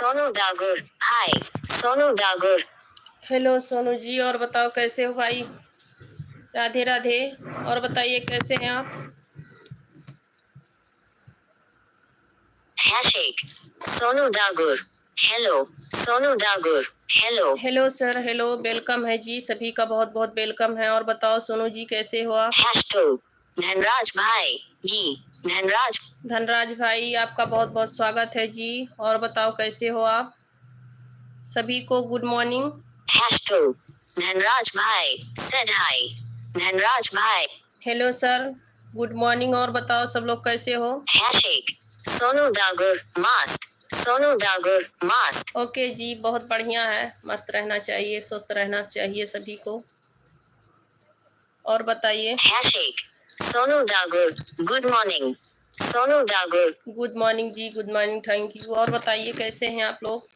सोनू डागर, हाय Sonu Dagar. Hello Sonu ji, और बताओ कैसे हो भाई। राधे राधे। और बताइए कैसे हैं आप। Hashtag Sonu Dagar, hello Sonu Dagar, hello. Hello sir, hello, welcome है जी, सभी का बहुत बहुत वेलकम है। और बताओ सोनू जी कैसे हो आप। हैशटैग धनराज भाई जी, धनराज। धनराज भाई, आपका बहुत बहुत स्वागत है जी। और बताओ कैसे हो आप। सभी को गुड मॉर्निंग। हैशटैग धनराज भाई सेड हाय, धनराज भाई। Hello sir, good morning. और बताओ सब लोग कैसे हो। Hashtag Sonu Dagar mask, Sonu Dagar mask. Okay जी, बहुत बढ़िया है। मस्त रहना चाहिए, स्वस्थ रहना चाहिए सभी को। और बताइए। Hashtag Sonu Dagar good morning, Sonu Dagar. Good morning जी, गुड मॉर्निंग, थैंक यू। और बताइए कैसे हैं आप लोग।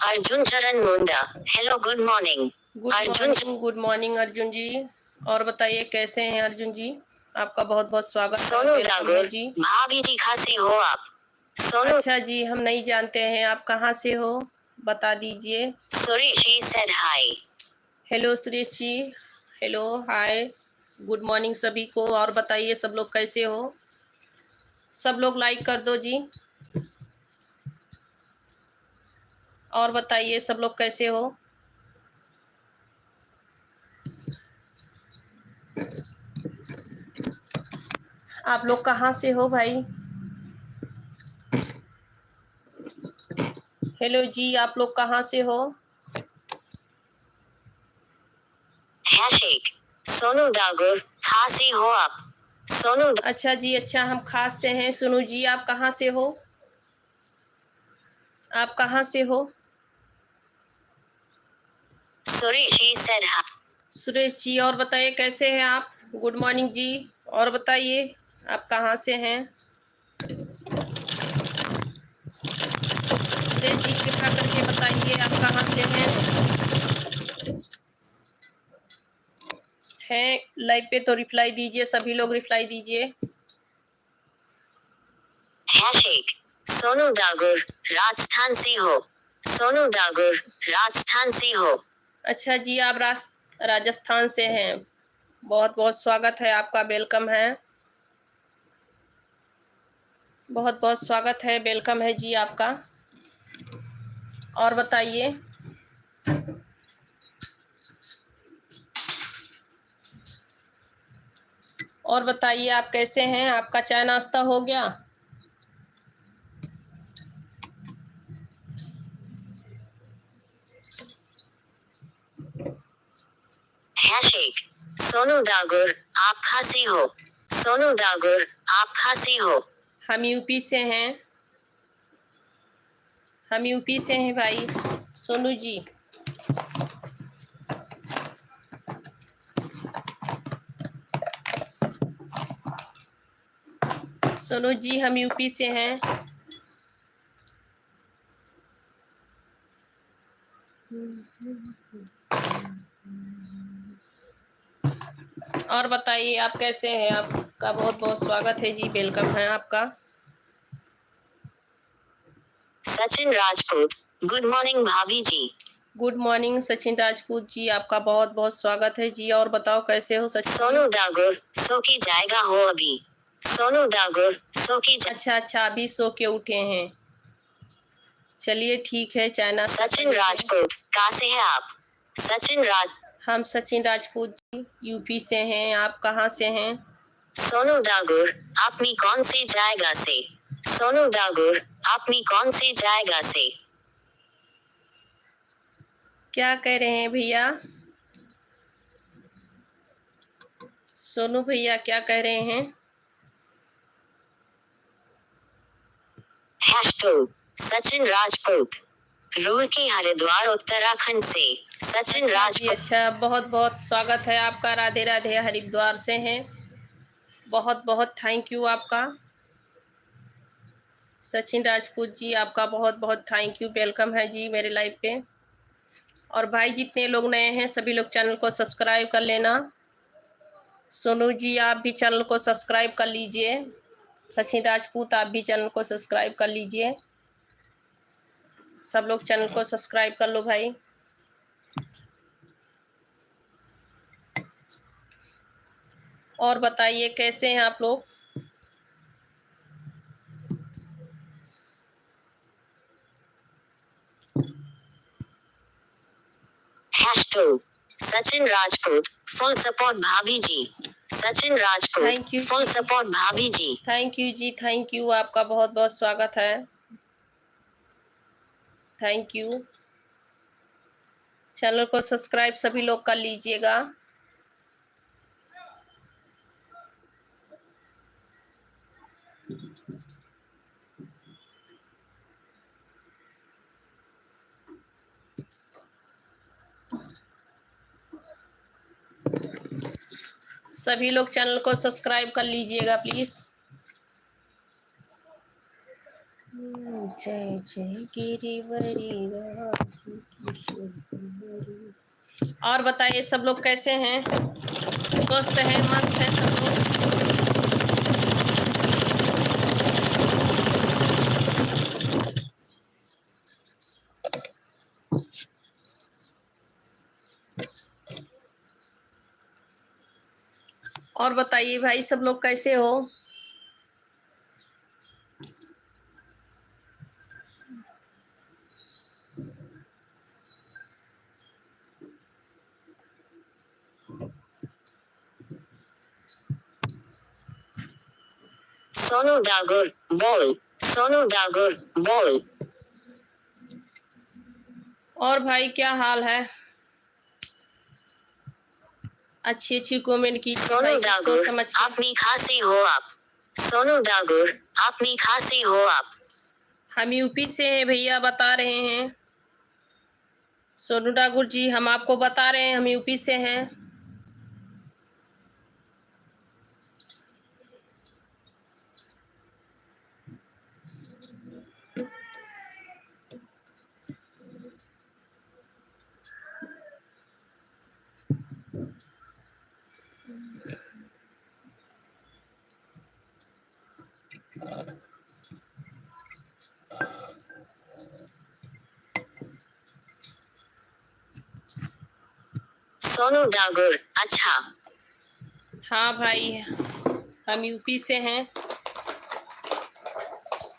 Arjun Charan Munda, hello good morning. Good morning, good morning Arjun ji. और बताइए कैसे हैं अर्जुन जी। आपका बहुत बहुत स्वागत है, सोनू वेलकम है डागर जी। भाभी जी कहाँ से हो आप। सोनू अच्छा जी, हम नहीं जानते हैं आप कहाँ से हो, बता दीजिए। Suresh he said hi. Hello Suresh ji, hello, hi, good morning सभी को। और बताइए सब लोग कैसे हो। सब लोग लाइक कर दो जी। और बताइए सब लोग कैसे हो। आप लोग कहाँ से हो भाई। हेलो जी, आप लोग कहाँ से हो। हैशटैग सोनू डागर कहाँ से हो आप। सोनू अच्छा जी, अच्छा, हम खास से हैं। सुनो जी, आप कहाँ से हो। आप कहाँ से हो। Suresh he said hi. Suresh ji, और बताइए कैसे हैं आप। गुड मॉर्निंग जी। और बताइए आप कहाँ से हैं। सुरेश जी कृपया करके बताइए आप कहाँ से हैं लाइव पे तो रिप्लाई दीजिए, सभी लोग रिप्लाई दीजिए। हैशटैग सोनू डागर राजस्थान से हो, सोनू डागर राजस्थान से हो। अच्छा जी, आप राजस्थान से हैं। बहुत बहुत स्वागत है आपका, वेलकम है। बहुत बहुत स्वागत है, वेलकम है जी आपका। और बताइए। और बताइए आप कैसे हैं, आपका चाय नाश्ता हो गया। हैशटैग सोनू डागर आप कहाँ से हो, सोनू डागर आप कहाँ से हो। हम यूपी से हैं। हम यूपी से हैं भाई सोनू जी। सोनू जी, हम यूपी से हैं। और बताइए आप कैसे हैं, आपका बहुत बहुत स्वागत है जी, वेलकम है आपका। सचिन राजपूत गुड मॉर्निंग भाभी जी। गुड मॉर्निंग सचिन राजपूत जी, आपका बहुत बहुत स्वागत है जी। और बताओ कैसे हो सचिन सोनू जी। डागर सो की जाएगा हो अभी, सोनू डागर सो की अच्छा अच्छा, अभी सो के उठे हैं। चलिए ठीक है, चाय नाश्ता कर सचिन लीजिए। राजपूत कहाँ से है आप। सचिन राज हम सचिन राजपूत जी यूपी से हैं। आप कहाँ से हैं। सोनू डागर आप मी कौन से जाएगा से, सोनू डागर आप मी कौन से जाएगा से। क्या कह रहे हैं भैया। सोनू भैया क्या कह रहे हैं। हैशटैग सचिन राजपूत रूड़की हरिद्वार उत्तराखंड से, सचिन अच्छा जी, राजपूत। अच्छा, बहुत बहुत स्वागत है आपका। राधे राधे, हरिद्वार से हैं। बहुत बहुत थैंक यू आपका। सचिन राजपूत जी, आपका बहुत बहुत थैंक यू, वेलकम है जी मेरे लाइव पे। और भाई जितने लोग नए हैं सभी लोग चैनल को सब्सक्राइब कर लेना। सोनू जी आप भी चैनल को सब्सक्राइब कर लीजिए। सचिन राजपूत आप भी चैनल को सब्सक्राइब कर लीजिए। सब लोग चैनल को सब्सक्राइब कर लो भाई। और बताइए कैसे हैं आप लोग। हैश2 सचिन राजपूत फुल सपोर्ट भाभी जी। Sachin Rajput thank you full जी। सपोर्ट भाभी जी। थैंक यू जी, थैंक यू, आपका बहुत बहुत स्वागत है। Thank you. चैनल को सब्सक्राइब सभी लोग कर लीजिएगा। सभी लोग चैनल को सब्सक्राइब कर लीजिएगा प्लीज। जय जय गिरिवरी और बताइए सब लोग कैसे हैं, स्वस्थ हैं, मस्त हैं सब लोग। और बताइए भाई सब लोग कैसे हो। सोनू डागुर बोल। सोनू डागुर बोल। और भाई क्या हाल है, अच्छी अच्छी कमेंट कीजिए सोनू भाई, सोच डागुर समझ के। आप मीठा से हो आप। सोनू डागुर आप मीठा से हो आप। हम यूपी से हैं भैया, बता रहे हैं। सोनू डागुर जी हम आपको बता रहे हैं हम यूपी से हैं। सोनू डागुर अच्छा। हाँ भाई हम यूपी से हैं।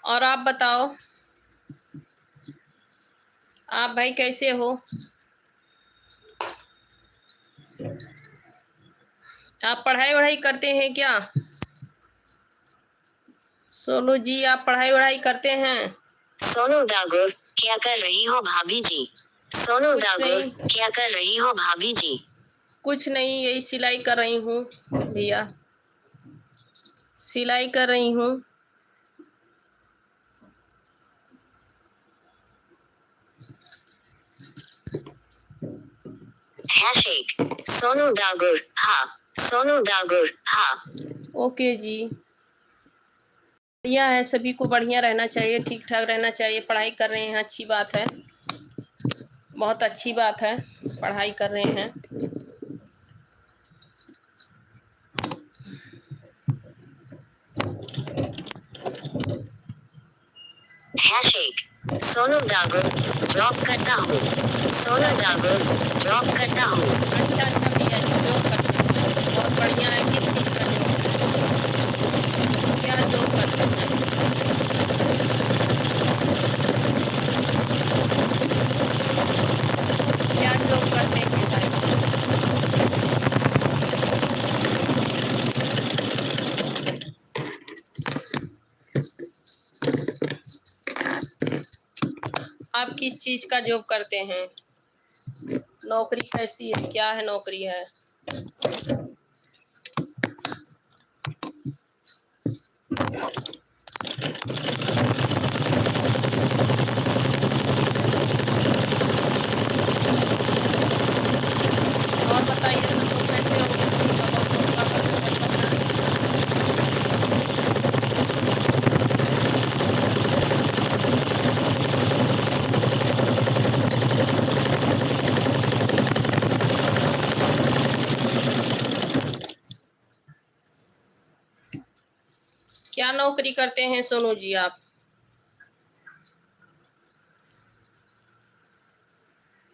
और आप बताओ, आप भाई कैसे हो। आप पढ़ाई वढ़ाई करते हैं क्या। सोनू जी आप पढ़ाई वढ़ाई करते हैं। सोनू डागुर क्या कर रही हो भाभी जी। सोनू कुछ डागुर नहीं, क्या कर रही हो भाभी जी। कुछ नहीं, यही सिलाई कर रही हूँ भैया, सिलाई कर रही हूँ। हैश1 सोनू डागुर हाँ। सोनू डागुर हाँ। ओके जी, बढ़िया है, सभी को बढ़िया रहना चाहिए, ठीक ठाक रहना चाहिए। पढ़ाई कर रहे हैं, अच्छी बात है, बहुत अच्छी बात है, पढ़ाई कर रहे हैं। हैश1 सोनू डागुर जॉब करता हूँ। सोनू डागुर जॉब करता हूँ। अच्छा अच्छा भैया जी, जॉब करते हैं, बहुत बढ़िया है। किस चीज़ का जॉब, क्या जॉब करते हैं। क्या जॉब करते हैं भाई। आप किस चीज़ का जॉब करते हैं, नौकरी कैसी है, क्या है नौकरी है। और बताइए सब लोग कैसे हो, सभी का बहुत बहुत स्वागत है, वेलकम है। क्या नौकरी करते हैं सोनू जी आप।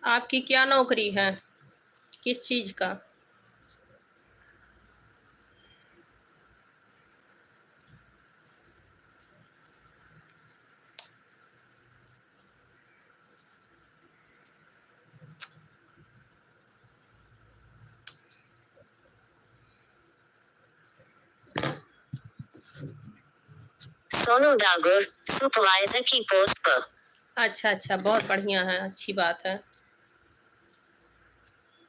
आपकी क्या नौकरी है, किस चीज़ का? सोनू डागोर सुपरवाइजर की पोस्ट पर। अच्छा अच्छा, बहुत बढ़िया है, अच्छी बात है।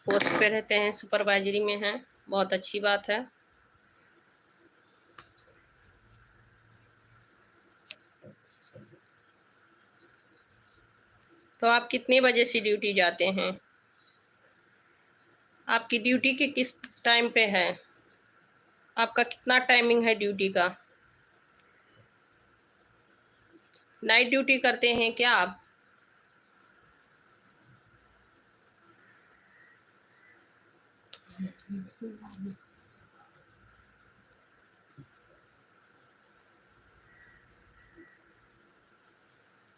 पोस्ट पे रहते हैं, सुपरवाइजरी में हैं, बहुत अच्छी बात है। तो आप कितने बजे से ड्यूटी जाते हैं? आपकी ड्यूटी के किस टाइम पे है? आपका कितना टाइमिंग है ड्यूटी का? नाइट ड्यूटी करते हैं क्या आप?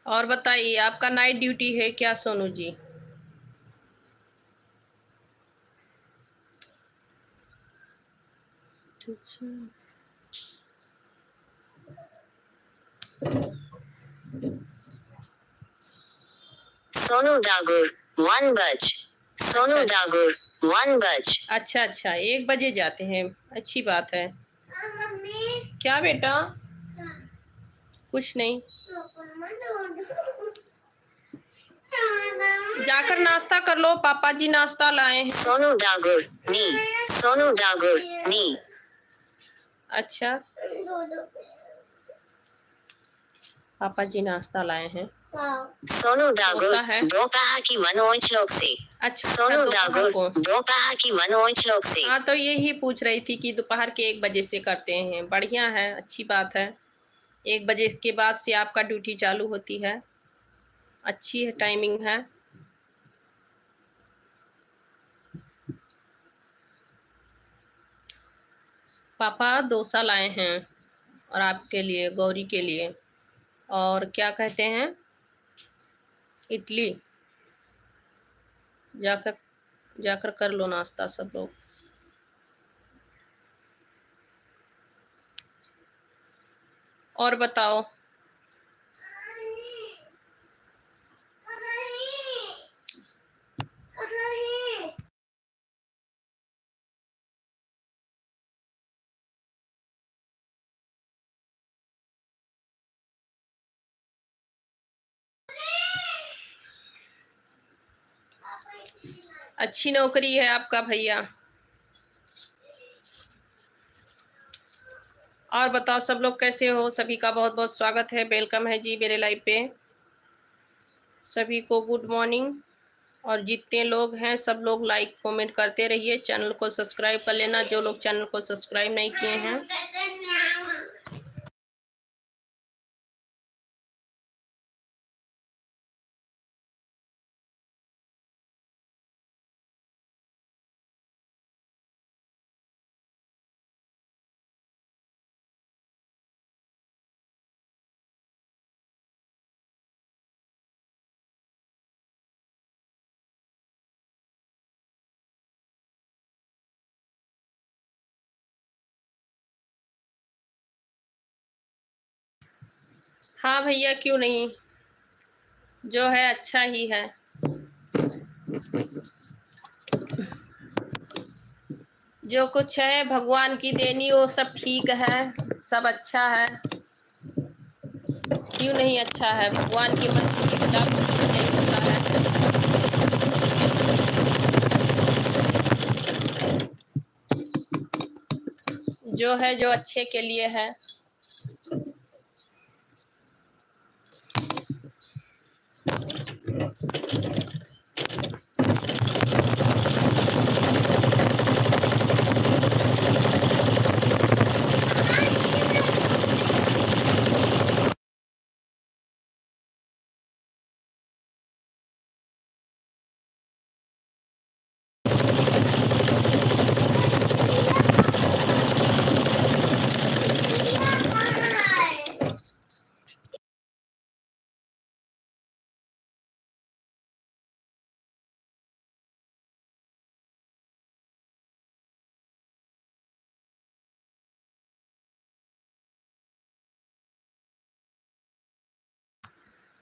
और बताइए, आपका नाइट ड्यूटी है क्या सोनू जी? अच्छा। सोनू डागोर 1 बज। सोनू अच्छा डागोर 1 बज। अच्छा अच्छा, 1 बजे जाते हैं, अच्छी बात है। क्या बेटा? कुछ नहीं, जाकर नाश्ता कर लो, पापा जी नाश्ता लाए हैं। सोनू डागोर नी। सोनू डागोर नी। अच्छा, पापा जी नाश्ता लाए हैं। सोनू डागोर डोसा है। दोपहर की 1 श्लोक से। अच्छा, सोनू दोपहर डागोर को। दोपहर की 1 श्लोक से। हाँ, तो यही पूछ रही थी कि दोपहर के 1 बजे से करते हैं, बढ़िया है, अच्छी बात है। 1 बजे के बाद से आपका ड्यूटी चालू होती है, अच्छी है, टाइमिंग है। पापा डोसा लाए हैं, और आपके लिए, गौरी के लिए, और क्या कहते हैं, इडली। जाकर जाकर कर लो नाश्ता सब लोग। और बताओ। अच्छी नौकरी है आपका भैया। और बताओ सब लोग कैसे हो? सभी का बहुत बहुत स्वागत है, वेलकम है जी मेरे लाइव पे। सभी को गुड मॉर्निंग। और जितने लोग हैं सब लोग लाइक कमेंट करते रहिए, चैनल को सब्सक्राइब कर लेना जो लोग चैनल को सब्सक्राइब नहीं किए हैं। हाँ भैया, क्यों नहीं, जो है अच्छा ही है। जो कुछ है भगवान की देनी, वो सब ठीक है, सब अच्छा है। क्यों नहीं अच्छा है? भगवान की मर्जी के खिलाफ कुछ नहीं होता है। जो है जो अच्छे के लिए है।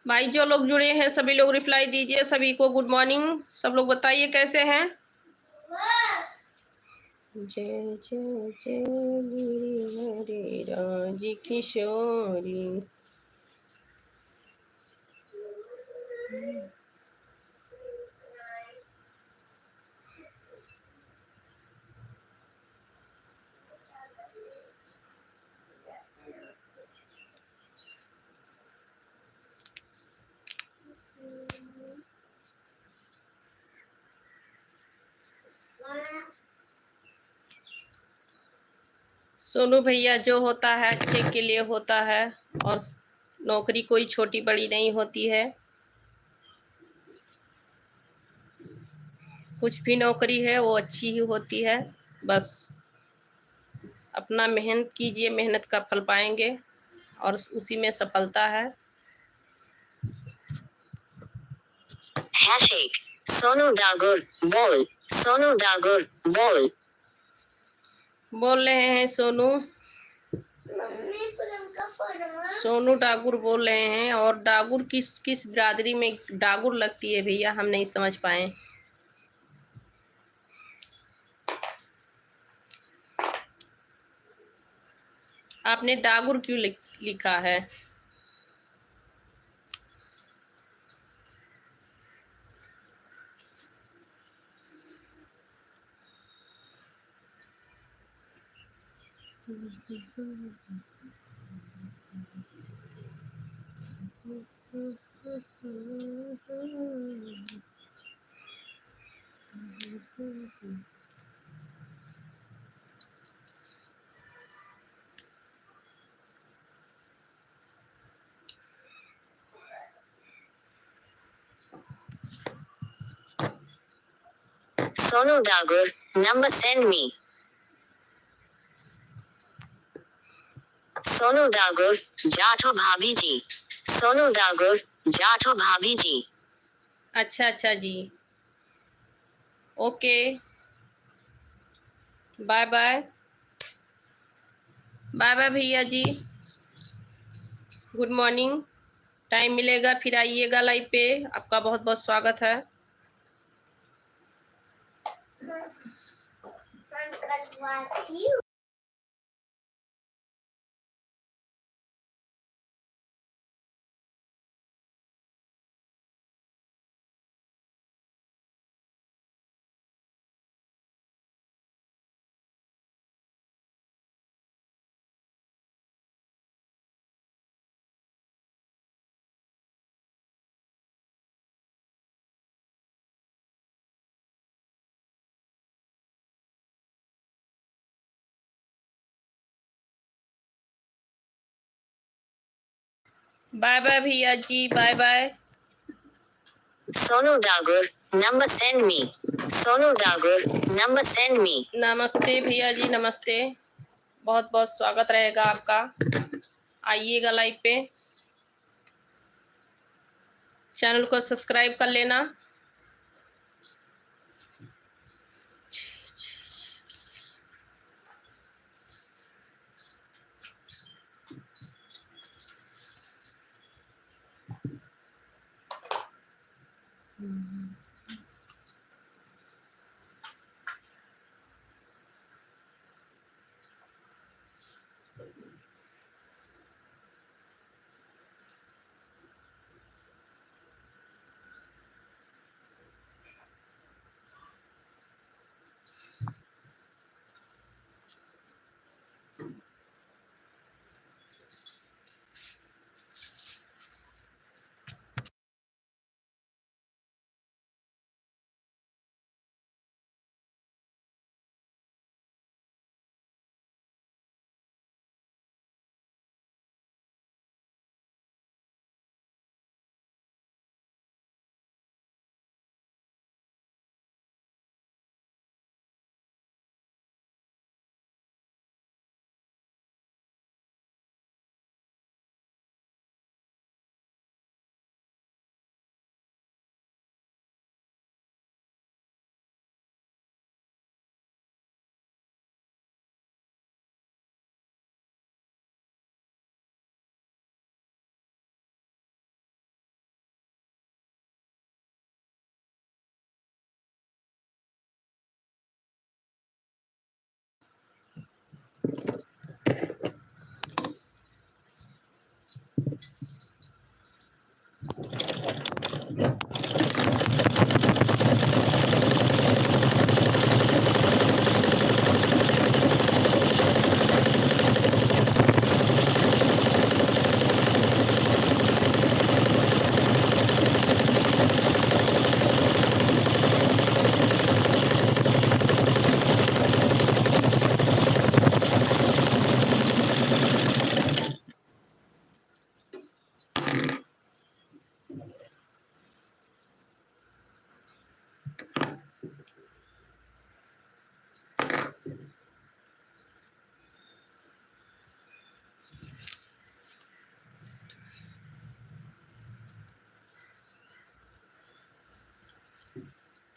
भाई जो लोग जुड़े हैं सभी लोग रिप्लाई दीजिए। सभी को गुड मॉर्निंग। सब लोग बताइए कैसे हैं। जय जय जय हरे राज किशोरी। सोनू भैया जो होता है अच्छे के लिए होता है और नौकरी कोई छोटी बड़ी नहीं होती है। कुछ भी नौकरी है वो अच्छी ही होती है। बस अपना मेहनत कीजिए, मेहनत का फल पाएंगे और उसी में सफलता है। हैशटैग सोनू डागोर बोल। सोनू डागोर बोल। बोल रहे हैं सोनू। सोनू डागुर बोल रहे हैं। और डागुर किस किस बिरादरी में डागुर लगती है भैया, हम नहीं समझ पाए। आपने डागुर क्यों लिखा है। Sonu Dagur, number send me. Sonu Dagur, जाठो भाभी जी। सोनू डागुर, जाठो भाभी जी। अच्छा अच्छा जी, okay, bye bye. Bye bye भैया जी, गुड मॉर्निंग। टाइम मिलेगा फिर आइएगा लाइव पे। आपका बहुत बहुत स्वागत है। बाय बाय भैया जी, bye bye. Sonu Dagur, number send me. Sonu Dagur, number send me. नमस्ते भैया जी, नमस्ते। बहुत बहुत स्वागत रहेगा आपका। आइएगा लाइव पे। चैनल को सब्सक्राइब कर लेना।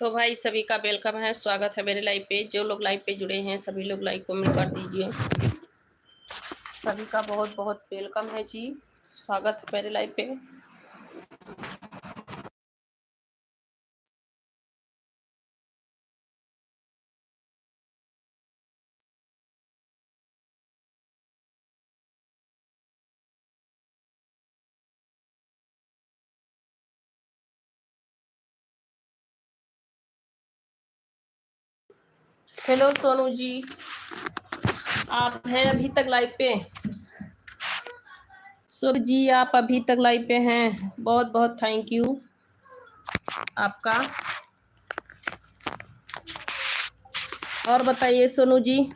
तो भाई सभी का वेलकम है, स्वागत है मेरे लाइव पे। जो लोग लाइव पे जुड़े हैं सभी लोग लाइक कमेंट कर दीजिए। सभी का बहुत बहुत वेलकम है जी, स्वागत है मेरे लाइव पे। हेलो सोनू जी, आप हैं अभी तक लाइव पे? सोनू जी आप अभी तक लाइव पे हैं, बहुत बहुत थैंक यू आपका। और बताइए सोनू जी।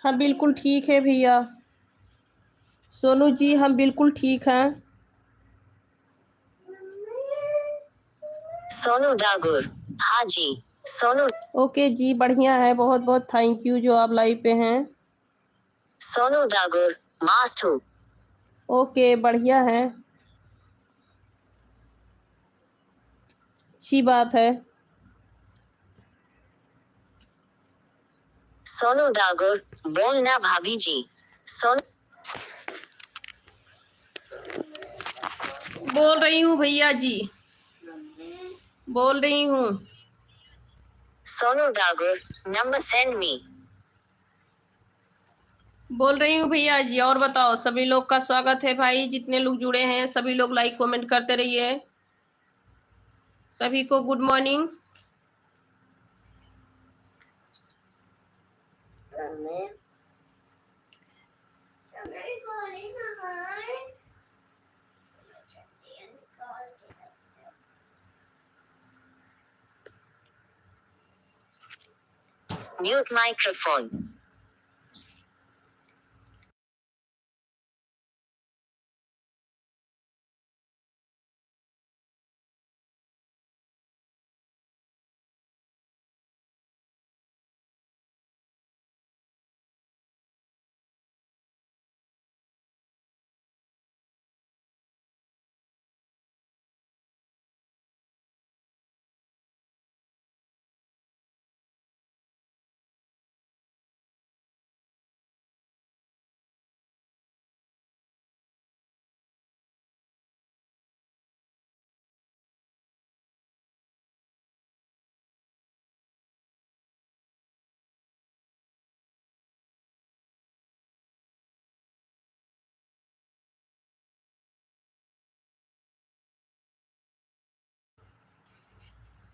हाँ बिल्कुल ठीक है भैया सोनू जी, हम बिल्कुल ठीक हैं। सोनू डागुर, हाँ जी सोनू। ओके जी, बढ़िया है, बहुत बहुत थैंक यू जो आप लाइव पे हैं। सोनू डागुर मास्ट हूँ। ओके बढ़िया है, अच्छी बात है। सोनू डागुर बोलना भाभी जी। सोनू बोल रही हूँ भैया जी, बोल रही हूँ। सोनू डागुर नंबर सेंड मी। बोल रही हूँ भैया जी। और बताओ, सभी लोग का स्वागत है भाई, जितने लोग जुड़े हैं सभी लोग लाइक कमेंट करते रहिए। सभी को good morning. Mute microphone.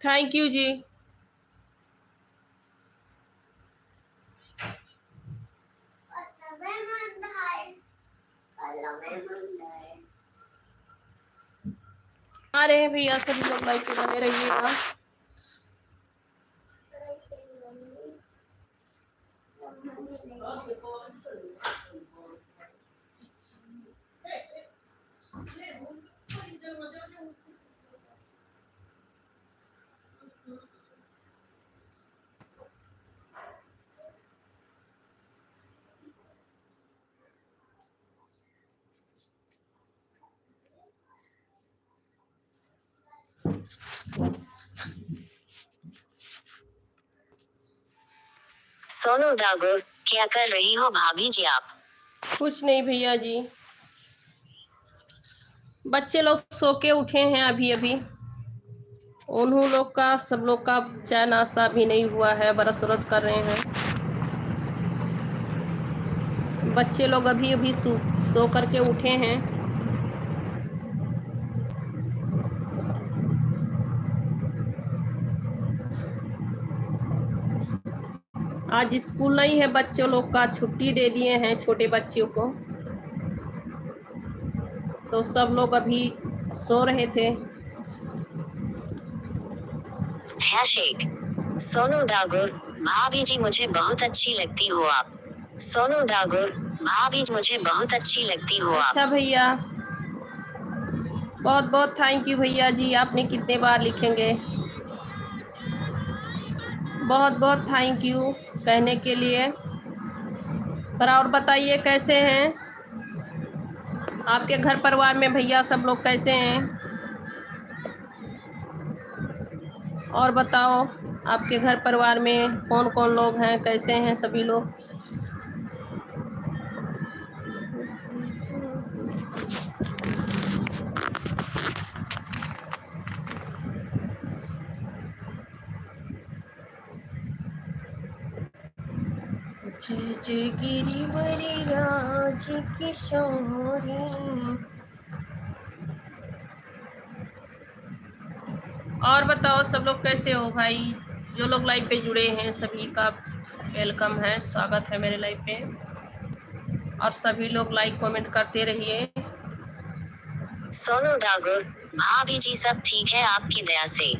Thank you जी। आ रहे हैं भैया, सभी लोग लाइक पे बने रहिएगा। सोनू डागुर क्या कर रही हो भाभी जी आप? कुछ नहीं भैया जी, बच्चे लोग सो के उठे हैं अभी अभी। उन्हों लोग का सब लोग का चाय नाश्ता भी नहीं हुआ है, ब्रश व्रश कर रहे हैं। बच्चे लोग अभी अभी सो करके उठे हैं। आज स्कूल नहीं है, बच्चों लोग का छुट्टी दे दिए हैं, छोटे बच्चों को, तो सब लोग अभी सो रहे थे। हैशटैग सोनू डागोर, भाभी जी मुझे बहुत अच्छी लगती हो आप। सोनू डागोर, भाभी जी मुझे बहुत अच्छी लगती हो आप। अच्छा भैया, बहुत बहुत थैंक यू भैया जी, आपने कितने बार लिखेंगे, बहुत बहुत थैंक यू कहने के लिए। पर और बताइए कैसे हैं आपके घर परिवार में भैया, सब लोग कैसे हैं? और बताओ आपके घर परिवार में कौन कौन लोग हैं, कैसे हैं सभी लोग? जय जय गिरिवरी राज किशोरी। और बताओ सब लोग कैसे हो भाई? जो लोग लाइव पे जुड़े हैं सभी का वेलकम है, स्वागत है मेरे लाइव पे। और सभी लोग लाइक कमेंट करते रहिए। सोनू डागोर, भाभी जी सब ठीक है आपकी दया से।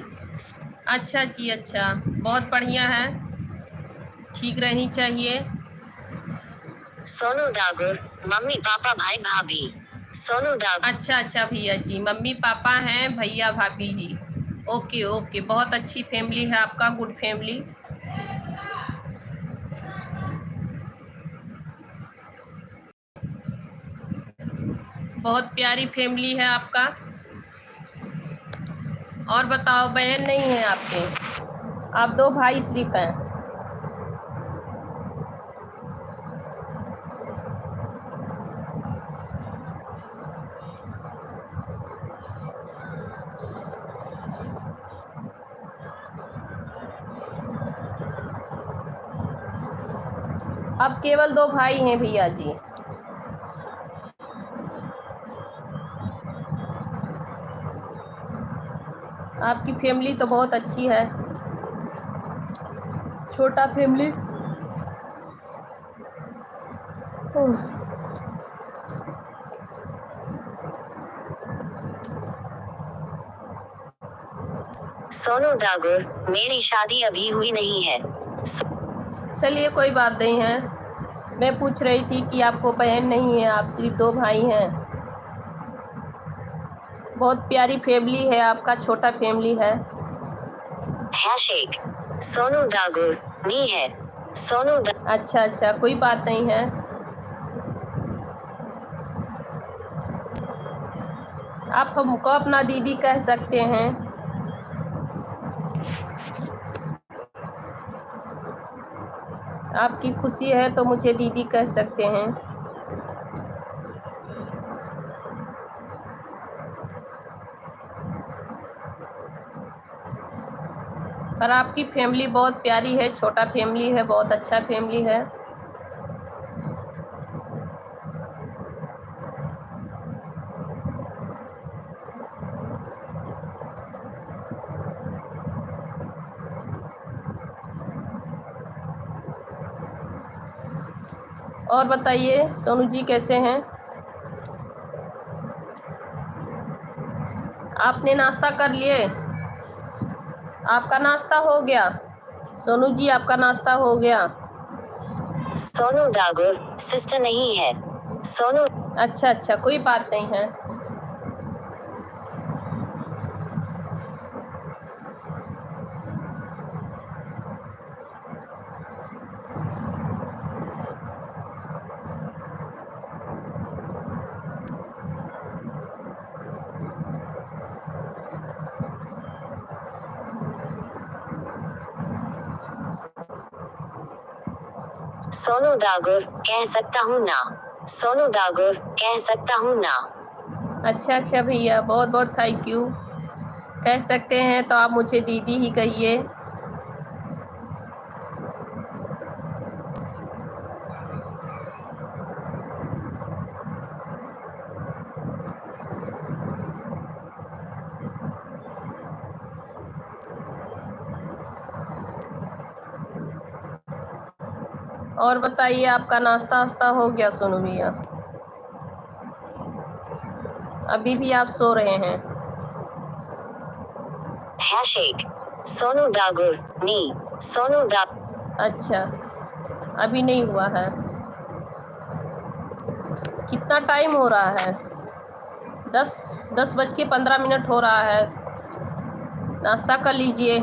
अच्छा जी, अच्छा, बहुत बढ़िया है, ठीक रहनी चाहिए। सोनू डागोर, मम्मी पापा भाई भाभी। सोनू डागोर, अच्छा अच्छा भैया जी, मम्मी पापा हैं, भैया भाभी जी। ओके ओके, बहुत अच्छी फैमिली है आपका, गुड फैमिली। बहुत प्यारी फैमिली है आपका। और बताओ, बहन नहीं है आपके? आप दो भाई सिर्फ हैं। अब केवल दो भाई हैं भैया जी। आपकी फैमिली तो बहुत अच्छी है, छोटा फैमिली। सोनू डागोर, मेरी शादी अभी हुई नहीं है। चलिए कोई बात नहीं है, मैं पूछ रही थी कि आपको बहन नहीं है, आप सिर्फ दो भाई हैं। बहुत प्यारी फैमिली है आपका, छोटा फैमिली है। हैशटैग सोनू डागोर, मी है। सोनू अच्छा अच्छा, कोई बात नहीं है। आप हमको अपना दीदी कह सकते हैं। आपकी खुशी है तो मुझे दीदी कह सकते हैं। पर आपकी फैमिली बहुत प्यारी है, छोटा फैमिली है, बहुत अच्छा फैमिली है। और बताइए सोनू जी कैसे हैं? आपने नाश्ता कर लिए? आपका नाश्ता हो गया? सोनू जी आपका नाश्ता हो गया? सोनू डागोर, सिस्टर नहीं है। सोनू, अच्छा अच्छा, कोई बात नहीं है। सोनू डागोर, कह सकता हूँ ना। सोनू डागोर, कह सकता हूँ ना। अच्छा अच्छा भैया, बहुत बहुत थैंक यू। कह सकते हैं तो आप मुझे दीदी ही कहिए। और बताइए, आपका नाश्ता वास्ता हो गया सोनू भैया? अभी भी आप सो रहे हैं? हैशटैग सोनू डागुर नी सोनू डा अच्छा, अभी नहीं हुआ है। कितना टाइम हो रहा है? 10:15 हो रहा है। नाश्ता कर लीजिए।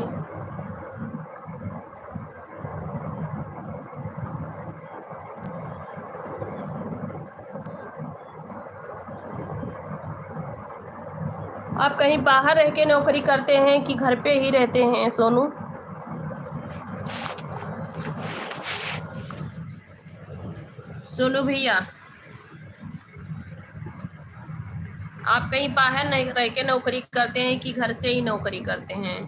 आप कहीं बाहर रह के नौकरी करते हैं कि घर पे ही रहते हैं सोनू? सोनू भैया, आप कहीं बाहर नहीं रह के नौकरी करते हैं कि घर से ही नौकरी करते हैं?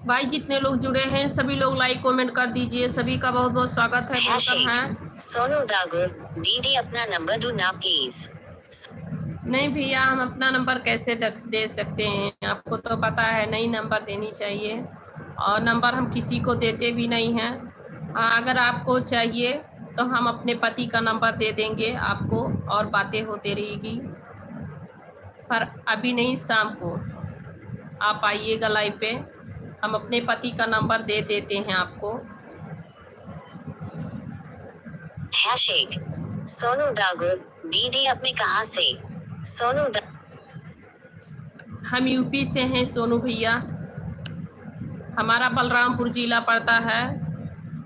भाई, जितने लोग जुड़े हैं सभी लोग लाइक कमेंट कर दीजिए। सभी का बहुत बहुत स्वागत है, वेलकम है। सोनू डागुर दीदी अपना नंबर दो ना प्लीज। नहीं भैया, हम अपना नंबर कैसे दे सकते हैं? आपको तो पता है, नई नंबर देनी चाहिए, और नंबर हम किसी को देते भी नहीं हैं। अगर आपको चाहिए तो हम अपने पति का नंबर दे देंगे आपको, और बातें होती रहेगी, पर अभी नहीं, शाम को आप आइएगा लाइव पे, हम अपने पति का नंबर दे देते हैं आपको। हैशटैग सोनू डागुर दीदी अपने कहाँ से? सोनू हम यूपी से हैं सोनू भैया, हमारा बलरामपुर जिला पड़ता है,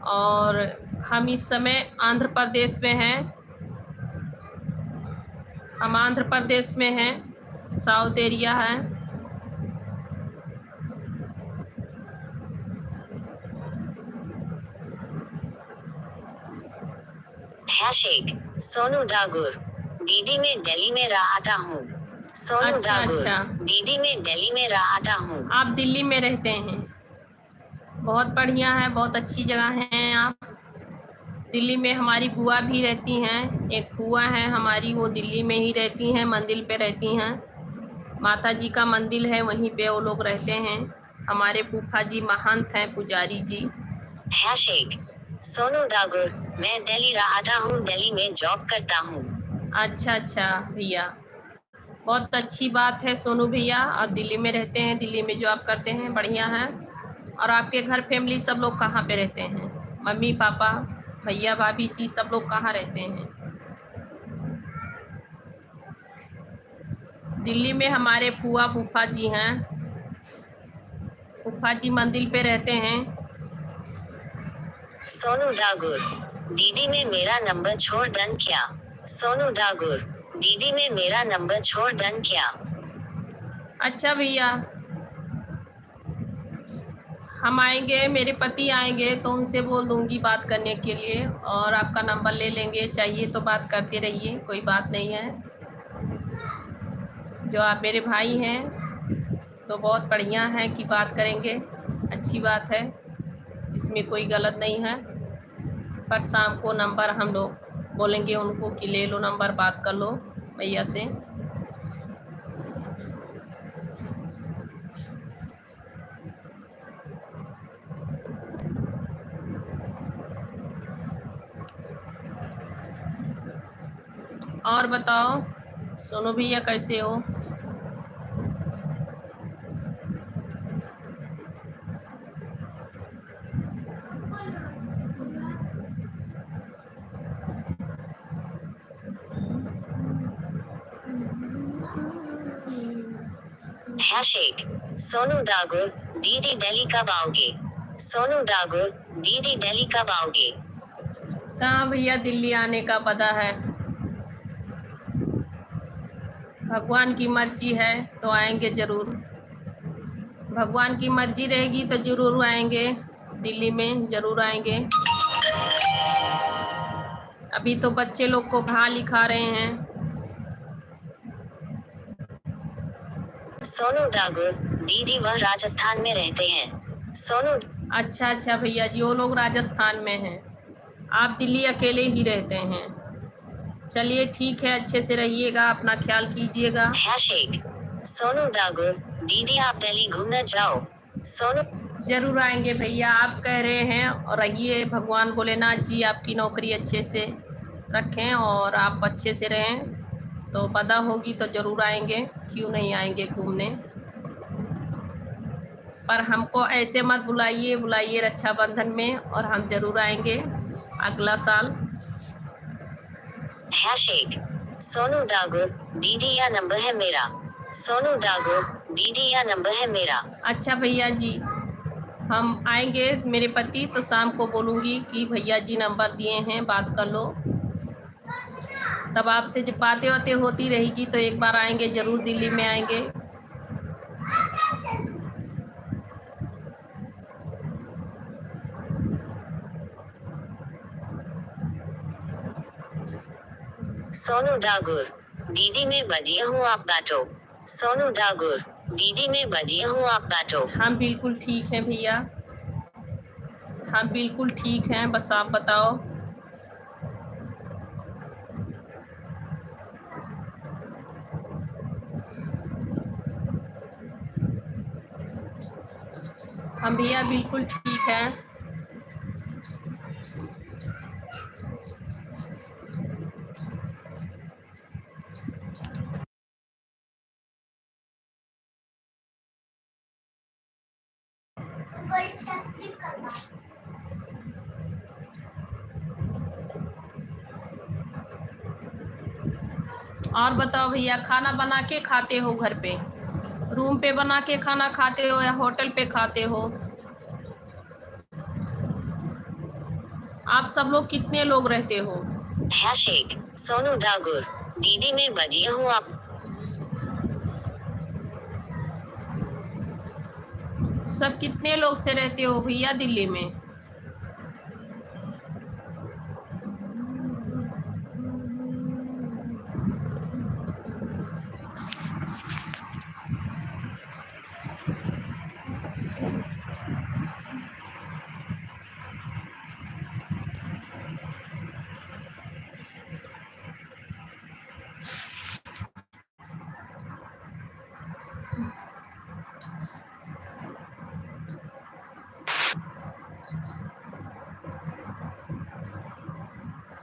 और हम इस समय आंध्र प्रदेश में हैं। हम आंध्र प्रदेश में हैं, साउथ एरिया है। हैशटैग सोनू डागुर दीदी मैं दिल्ली में रहता हूँ। सोनू अच्छा, डागुर अच्छा। दीदी मैं दिल्ली में रहता हूँ। आप दिल्ली में रहते हैं? बहुत बढ़िया है, बहुत अच्छी जगह है आप। दिल्ली में हमारी बुआ भी रहती हैं, एक बुआ है हमारी, वो दिल्ली में ही रहती हैं, मंदिर पे रहती हैं। माता जी का मंदिर है, वहीं पे वो लोग रहते हैं। हमारे फूफा जी महंत हैं, पुजारी जी। हैशटैग सोनू डागुर मैं दिल्ली रहता हूँ, दिल्ली में जॉब करता हूँ। अच्छा, अच्छा भैया, बहुत अच्छी बात है सोनू भैया, आप दिल्ली में रहते हैं, दिल्ली में जॉब करते हैं, बढ़िया है। और आपके घर फैमिली सब लोग कहाँ पे रहते हैं? मम्मी पापा, भैया भाभी जी, सब लोग कहाँ रहते हैं? दिल्ली में हमारे फूफा फूफा जी हैं, फूफा जी मंदिर पे रहते हैं। सोनू डागुर दीदी में मेरा नंबर छोड़ दन क्या? सोनू डागुर दीदी में मेरा नंबर छोड़ दन क्या? अच्छा भैया, हम आएंगे, मेरे पति आएंगे तो उनसे बोल दूंगी बात करने के लिए, और आपका नंबर ले लेंगे, चाहिए तो बात करते रहिए, कोई बात नहीं है। जो आप मेरे भाई हैं तो बहुत बढ़िया है कि बात करेंगे, अच्छी बात है, इसमें कोई गलत नहीं है। पर शाम को नंबर हम लोग बोलेंगे उनको कि ले लो नंबर, बात कर लो भैया से। और बताओ सोनू भैया, कैसे हो? हैशटैग सोनू डागुर दीदी दिल्ली कब आओगे? सोनू डागुर दीदी दिल्ली कब आओगे? कहाँ भैया, दिल्ली आने का पता है, भगवान की मर्जी है तो आएंगे ज़रूर। भगवान की मर्जी रहेगी तो ज़रूर आएंगे, दिल्ली में ज़रूर आएंगे। अभी तो बच्चे लोग को पढ़ा लिखा रहे हैं। सोनू डागुर दीदी वह राजस्थान में रहते हैं। सोनू अच्छा, अच्छा भैया जी, वो लोग राजस्थान में हैं, आप दिल्ली अकेले ही रहते हैं। चलिए ठीक है, अच्छे से रहिएगा, अपना ख्याल कीजिएगा। हैशटैग सोनू डागुर दीदी आप दिल्ली घूमने जाओ। सोनू जरूर आएंगे भैया, आप कह रहे हैं और रहिए। भगवान भोलेनाथ जी आपकी नौकरी अच्छे से रखें और आप अच्छे से रहें। तो पता होगी तो ज़रूर आएंगे, क्यों नहीं आएंगे घूमने। पर हमको ऐसे मत बुलाइए, बुलाइए रक्षाबंधन में और हम ज़रूर आएंगे अगला साल। हैशेग सोनू डागोर दीदी या नंबर है मेरा। सोनू डागोर दीदी या नंबर है मेरा। अच्छा भैया जी, हम आएंगे। मेरे पति तो शाम को बोलूँगी कि भैया जी नंबर दिए हैं, बात कर लो। तब आपसे जब बातें वातें होती रहेगी तो एक बार आएंगे ज़रूर, दिल्ली में आएंगे। सोनू डागोर दीदी मैं बढ़िया हूँ आप बाटो। सोनू डागोर दीदी मैं बढ़िया हूँ आप बाटो। हम बिल्कुल ठीक हैं भैया, हम बिल्कुल ठीक हैं, बस आप बताओ। हम भैया बिल्कुल ठीक हैं। और बताओ भैया, खाना बना के खाते हो घर पे, रूम पे बना के खाना खाते हो या होटल पे खाते हो? आप सब लोग कितने लोग रहते हो? हैशेग सोनू डागोर दीदी मैं बढ़िया हूँ आप। सब कितने लोग से रहते हो भैया दिल्ली में?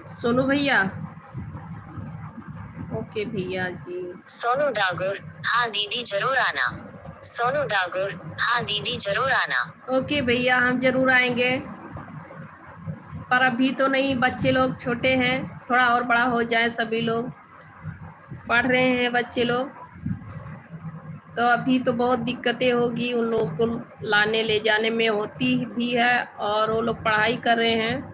सोनू भैया, ओके भैया जी। सोनू डागोर हाँ दीदी जरूर आना। सोनू डागोर हाँ दीदी जरूर आना। ओके भैया, हम जरूर आएंगे, पर अभी तो नहीं, बच्चे लोग छोटे हैं, थोड़ा और बड़ा हो जाए, सभी लोग पढ़ रहे हैं बच्चे लोग, तो अभी तो बहुत दिक्कतें होगी उन लोग को लाने ले जाने में, होती भी है, और वो लोग पढ़ाई कर रहे हैं।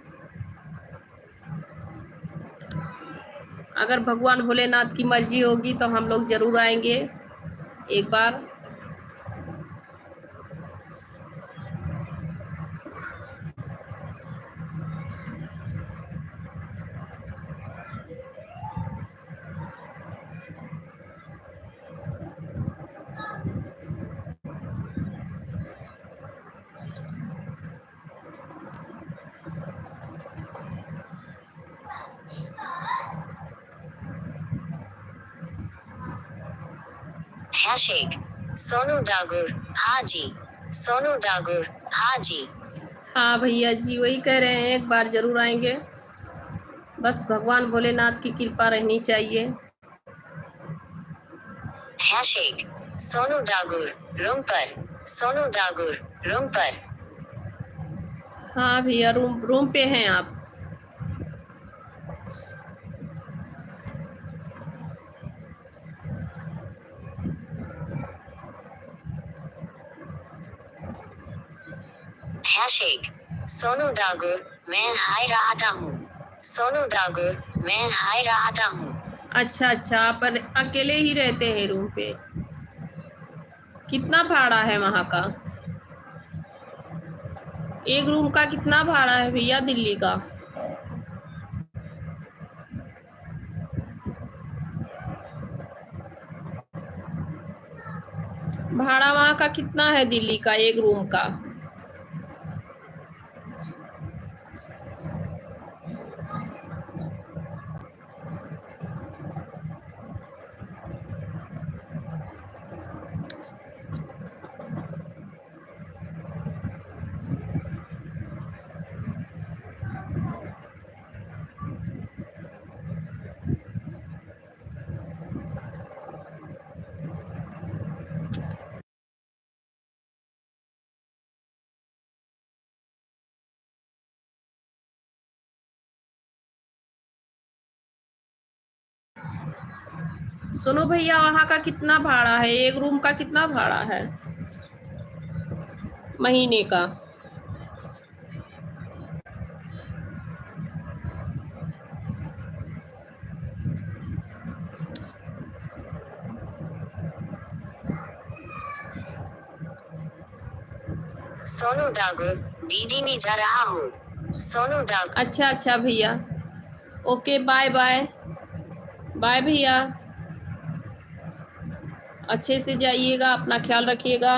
अगर भगवान भोलेनाथ की मर्जी होगी तो हम लोग ज़रूर आएंगे एक बार। हैशेग सोनू डागोर हाँ जी। सोनू डागोर हाँ जी। हाँ भैया जी, वही कह रहे हैं, एक बार ज़रूर आएंगे, बस भगवान भोलेनाथ की कृपा रहनी चाहिए। हैशेग सोनू डागोर रूम पर। सोनू डागोर रूम पर। हाँ भैया, रूम रूम पे हैं आप? हैशेग सोनू डागोर मैं हाय रहा हूँ। सोनू डागोर मैं हाय रहा हूँ। अच्छा अच्छा, आप अकेले ही रहते हैं रूम पे? कितना भाड़ा है वहाँ का? एक रूम का कितना भाड़ा है भैया दिल्ली का? भाड़ा वहाँ का कितना है दिल्ली का एक रूम का? सुनो भैया, वहाँ का कितना भाड़ा है? एक रूम का कितना भाड़ा है महीने का? सोनू डागोर, दीदी में जा रहा हूँ। सोनू डागोर। अच्छा अच्छा भैया, ओके, बाय बाय। बाय भैया, अच्छे से जाइएगा, अपना ख्याल रखिएगा।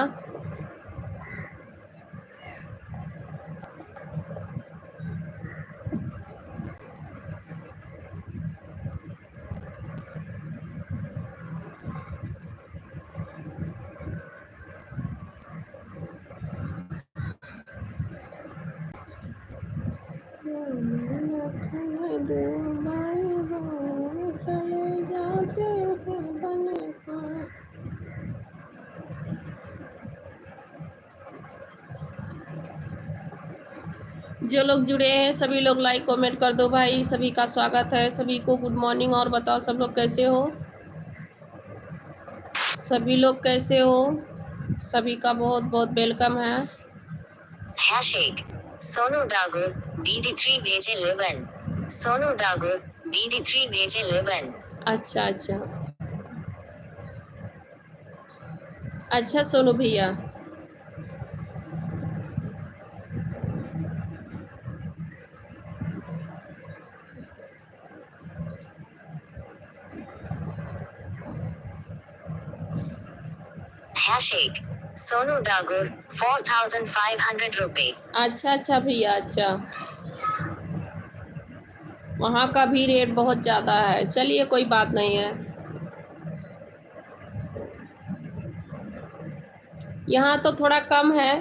जो लोग जुड़े हैं सभी लोग लाइक कमेंट कर दो भाई, सभी का स्वागत है, सभी को गुड मॉर्निंग। और बताओ सब लोग कैसे हो? सभी लोग कैसे हो? सभी का बहुत बहुत वेलकम है। हैशटैग सोनू डागोर, दीदी 3 भेजे 11। सोनू डागोर, दीदी 3 भेजे 11। अच्छा अच्छा अच्छा सोनू भैया, हैशटैग सोनू डागोर, 4500 रुपए। अच्छा अच्छा भैया, अच्छा। वहाँ का भी रेट बहुत ज़्यादा है, चलिए कोई बात नहीं है। यहाँ तो थोड़ा कम है।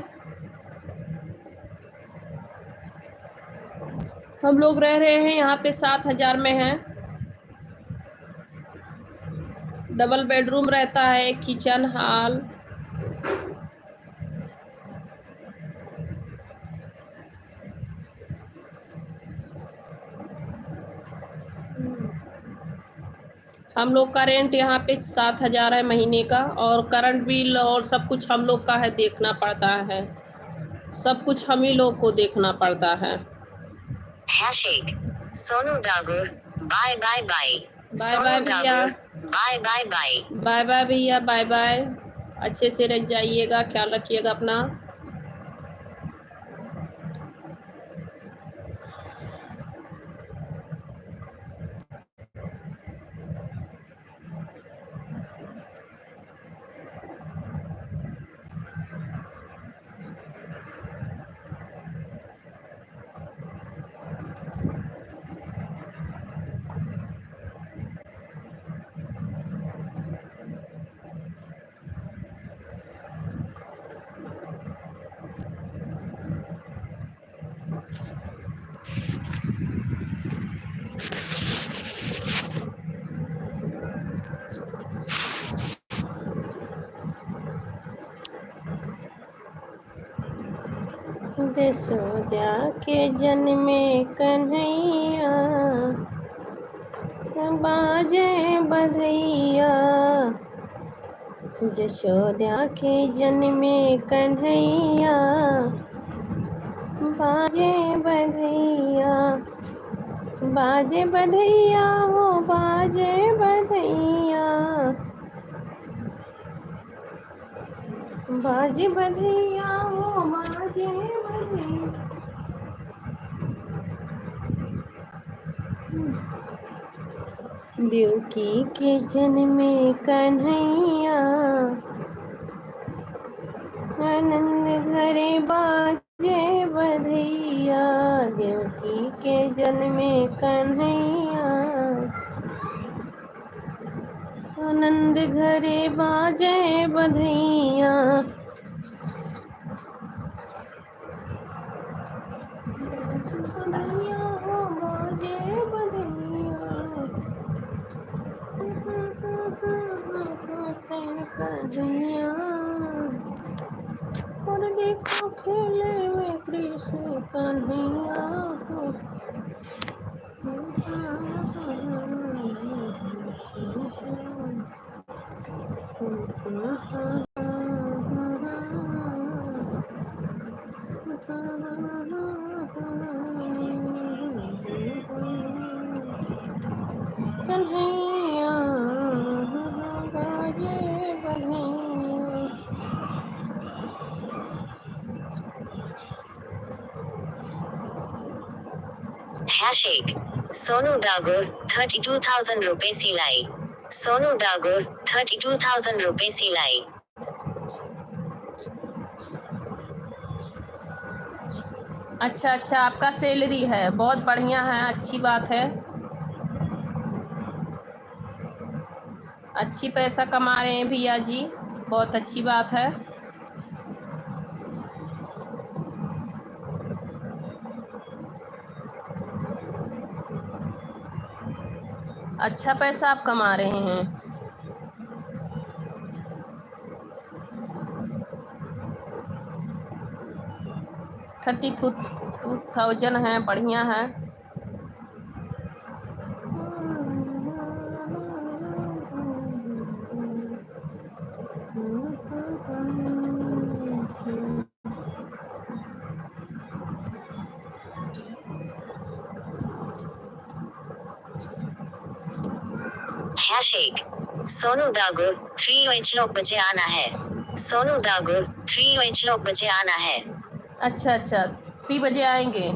हम लोग रह रहे हैं यहाँ पे 7,000 में है। डबल बेडरूम रहता है, किचन हॉल। हम लोग का रेंट यहाँ पे 7,000 है महीने का, और करंट बिल और सब कुछ हम लोग का है, देखना पड़ता है। सब कुछ हम ही लोग को देखना पड़ता है। Hashtag Sonu Dagor, bye bye bye. Bye Sonu bye भैया, Dagor, bye bye bye. Bye bye भैया, बाय बाय। अच्छे से रह जाइएगा, ख्याल रखिएगा अपना। यशोदा के जन्मे कन्हैया, बाजे बधैया। यशोदा के जन्मे कन्हैया, बाजे बधैया। बाजे बधैया हो, बाजे बधैया। बाजे बधैया हो, बाजे बधैया। देवकी के जन्मे कन्हैया, आनंद घरे बाजे बधैया। देवकी के जन्मे कन्हैया, आनंद घरे बाजे बधैया। बधैया हो, बाजे बधैया। कन्हैया, और देखो खेले में कृष्ण कन्हैया हो। कन्हैया गाजे कन्हैया। हैशटैग सोनू डागोर 32,000 रुपए सिलाई। सोनू डागोर 32,000 रुपए सिलाई। अच्छा अच्छा, आपका सैलरी है, बहुत बढ़िया है, अच्छी बात है। अच्छी पैसा कमा रहे हैं भैया जी, बहुत अच्छी बात है। अच्छा पैसा आप कमा रहे हैं। 32,000 है, बढ़िया है। हैशटैग सोनू डागोर 3 बजे आना है। सोनू डागोर 3 बजे आना है। अच्छा अच्छा, 3 बजे आएंगे।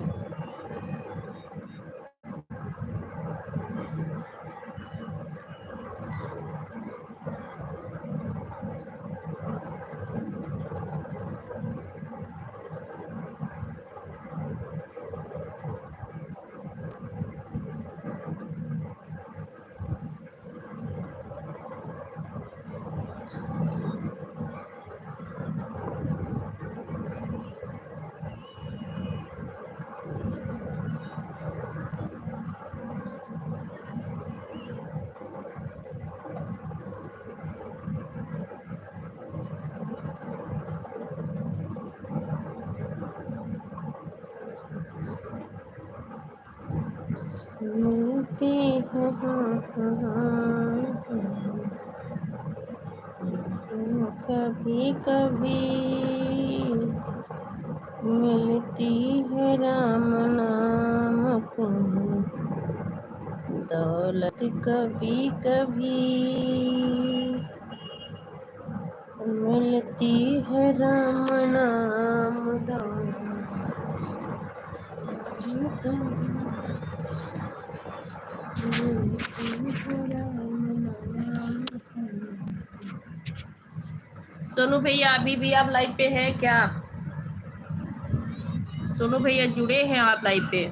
मिलती है कभी कभी, मिलती है राम नाम की दौलत कभी कभी, मिलती है राम नाम दौलत सोनू भैया अभी भी आप लाइव पे हैं क्या? सोनू भैया जुड़े हैं आप लाइव पे?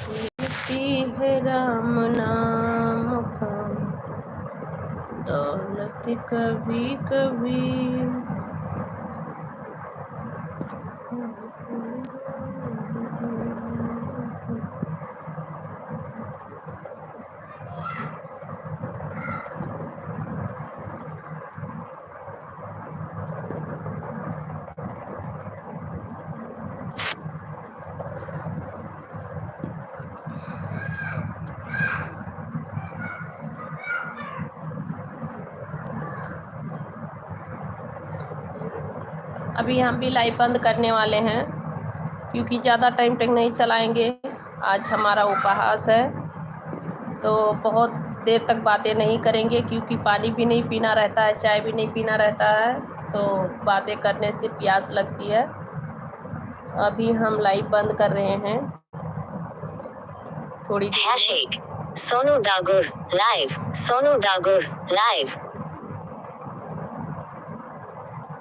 मिलती है राम नाम का दौलत कभी कभी। अभी हम भी लाइव बंद करने वाले हैं क्योंकि ज़्यादा टाइम तक नहीं चलाएंगे। आज हमारा उपवास है तो बहुत देर तक बातें नहीं करेंगे क्योंकि पानी भी नहीं पीना रहता है, चाय भी नहीं पीना रहता है, तो बातें करने से प्यास लगती है। अभी हम लाइव बंद कर रहे हैं थोड़ी देर में। Hashtag Sonu Dagor live. Sonu Dagor live.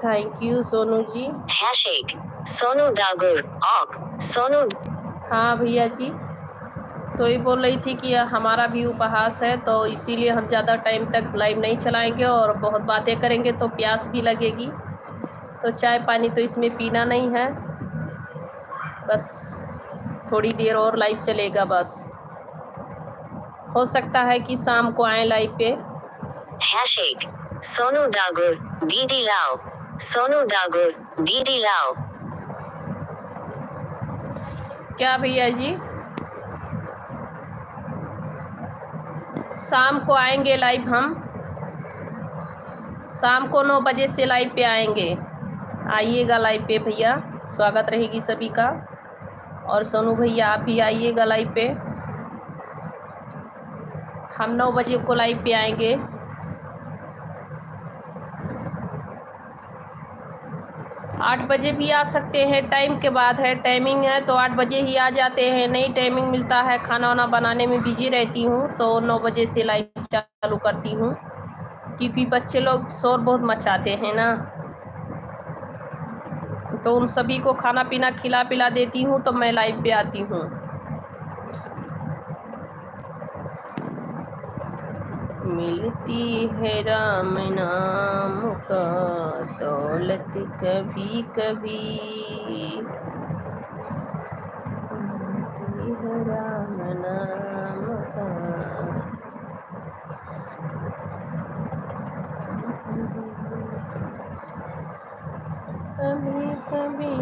Thank you Sonu ji. Hashtag Sonu Dagor ऑक। सोनू। हाँ भैया जी, तो ये बोल रही थी कि हमारा भी उपवास है तो इसीलिए हम ज़्यादा टाइम तक लाइव नहीं चलाएंगे और बहुत बातें करेंगे तो प्यास भी लगेगी, तो चाय पानी तो इसमें पीना नहीं है, बस थोड़ी देर और लाइव चलेगा। बस हो सकता है कि शाम को आए लाइव पे। हैशटैग सोनू डागोर बीडी लाओ। सोनू डागोर बीडी लाओ। क्या भैया जी? शाम को आएंगे लाइव हम। शाम को 9 बजे से लाइव पे आएंगे, आइएगा लाइव पे भैया, स्वागत रहेगी सभी का। और सोनू भैया आप भी आइएगा लाइव पे, हम 9 बजे को लाइव पे आएंगे। 8 बजे भी आ सकते हैं, टाइम के बाद है, टाइमिंग है तो 8 बजे ही आ जाते हैं। नहीं टाइमिंग मिलता है, खाना वाना बनाने में बिजी रहती हूँ तो 9 बजे से लाइव चालू करती हूँ, क्योंकि बच्चे लोग शोर बहुत मचाते हैं ना, तो उन सभी को खाना पीना खिला पिला देती हूँ तो मैं लाइव पे आती हूँ। मिलती है राम नाम का दौलत कभी कभी, मिलती है राम नाम का। कभी कभी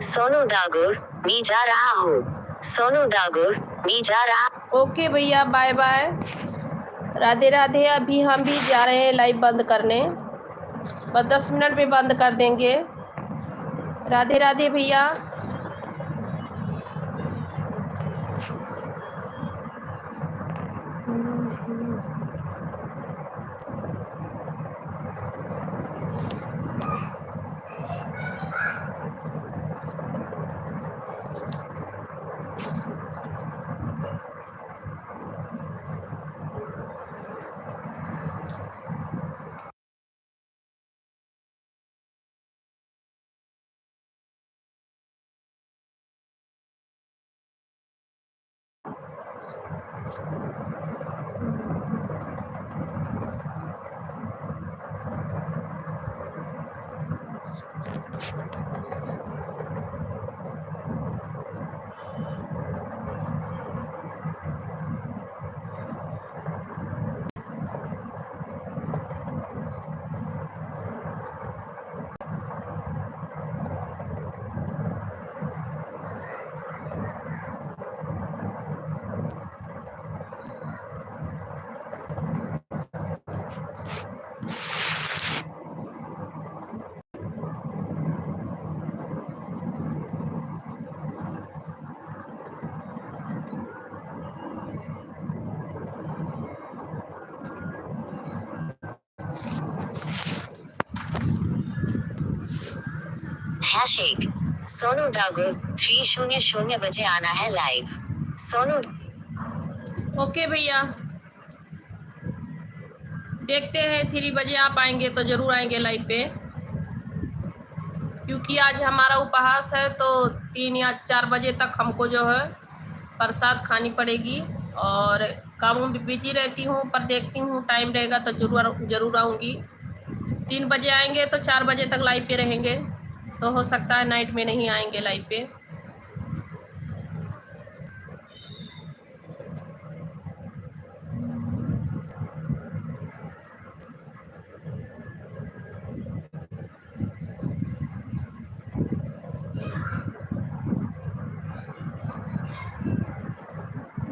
सोनू डागोर मैं जा रहा हूँ। सोनू डागोर मैं जा रहा। ओके भैया, बाय बाय, राधे राधे। अभी हम भी जा रहे हैं लाइव बंद करने, बस 10 मिनट में बंद कर देंगे। राधे राधे भैया। हैशटैग सोनू डागोर 300 बजे आना है लाइव। सोनू। ओके भैया, देखते हैं 3 बजे आप आएंगे तो ज़रूर आएंगे लाइव पे, क्योंकि आज हमारा उपवास है तो 3 या 4 बजे तक हमको जो है प्रसाद खानी पड़ेगी। और कामों में बिजी रहती हूँ, पर देखती हूँ टाइम रहेगा तो ज़रूर आऊँगी। 3 बजे आएंगे तो 4 बजे तक लाइव पे रहेंगे, तो हो सकता है नाइट में नहीं आएंगे लाइव पे।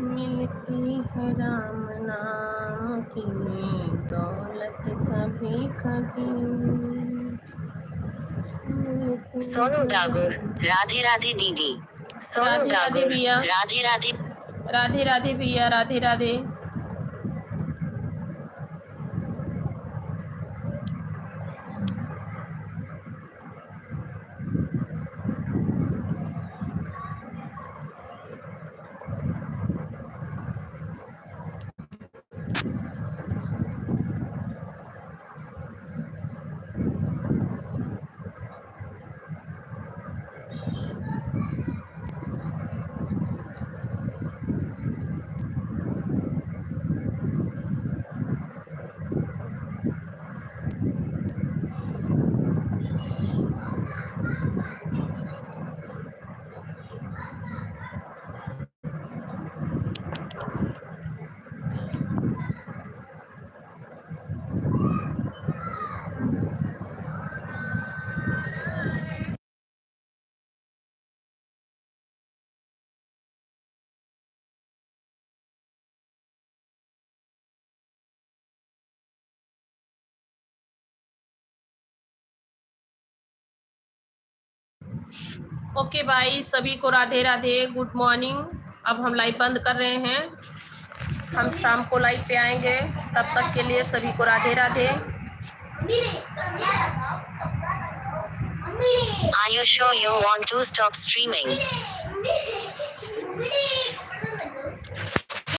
मिलती है राम नाम की दौलत कभी कभी। सोनू डागोर राधे राधे दीदी। सोनू राधे राधे डागोर भैया। राधे राधे। राधे राधे भैया, राधे राधे। ओके भाई, सभी को राधे राधे, गुड मॉर्निंग। अब हम लाइव बंद कर रहे हैं, हम शाम को लाइव पे आएंगे। तब तक के लिए सभी को Radhe Radhe. Are you sure you want to stop streaming?